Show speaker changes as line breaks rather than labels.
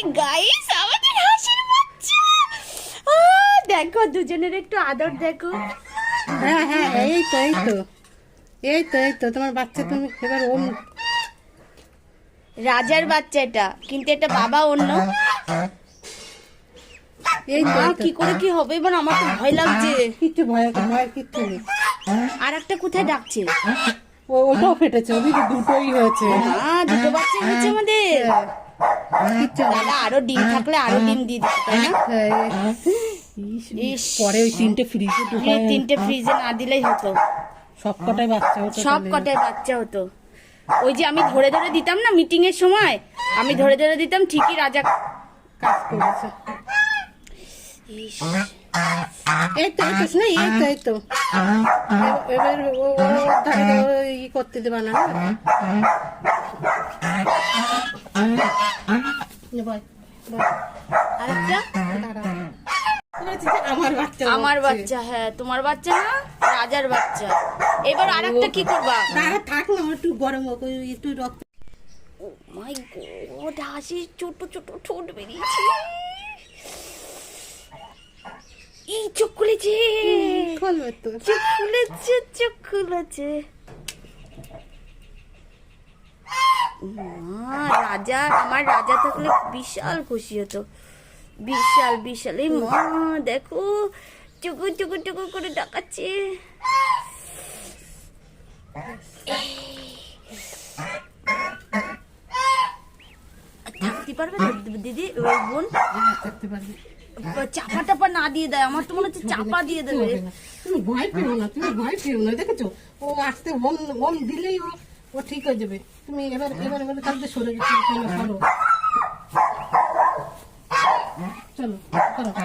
Guys আমাদের হাসির বাচ্চা দেখো দুজনের একটু আদর দেখো।
হ্যাঁ হ্যাঁ এই তো তোমার বাচ্চা। তুমি এবার ওম
রাজার বাচ্চা এটা, কিন্তু এটা বাবা অন্য।
এই তো
কি করে কি হবে এবার, আমার তো ভয় লাগছে।
কিচ্ছু ভয় কিচ্ছু নেই।
আর একটা কোথায় ডাকছে?
ওটাও ফেটেছে, ওদিকে দুটোই হয়েছে।
দুটো বাচ্চা হয়েছে আমাদের।
কিচ্ছু
দাদা আরো ডিম থাকলে আরো ডিম দিয়ে দিত, তাই না? ইস,
পরে ওই তিনটে ফ্রিজে
এই তিনটে ফ্রিজে না দিলেই হতো,
সব কটাই বাচ্চা হতো।
সব কটাই বাচ্চা হতো। ওই যে আমি ধরে ধরে দিতাম না মিটিং এর সময়, আমি ধরে ধরে দিতাম, ঠিকই রাজা
কাজ করেছে।
ইস,
এই তো শোনা, এই তো এবার ই করতে দেবা না।
আরেকটা আমার বাচ্চা। হ্যাঁ তোমার বাচ্চা না, রাজার বাচ্চা। এবার আরেকটা কি করবা?
থাক না, একটু গরম হোক, একটু রক্ত।
ও মাই গড, হাসির ছোট ছোট ঠোঁট বেরিয়েছে। এই চোখ খুলেছে,
খুলবে তো।
চোখ খুলেছে। রাজা, আমার রাজা থাকলে বিশাল খুশি হতো, বিশাল বিশাল। এই মা দেখো চুকু চুকু চুকু করে ডাকাচ্ছে। থাকতে পারবে দিদি বোন?
থাকতে পারবে।
চাপা টাপা না দিয়ে দেয়, আমার তো মনে হচ্ছে চাপা দিয়ে দেবে।
তুমি ভয় পেও না, দেখেছো ও আসতে ওম দিলেই ও ঠিক হয়ে যাবে। তুমি এবার কালকে সরে গেছো, চলো চলো।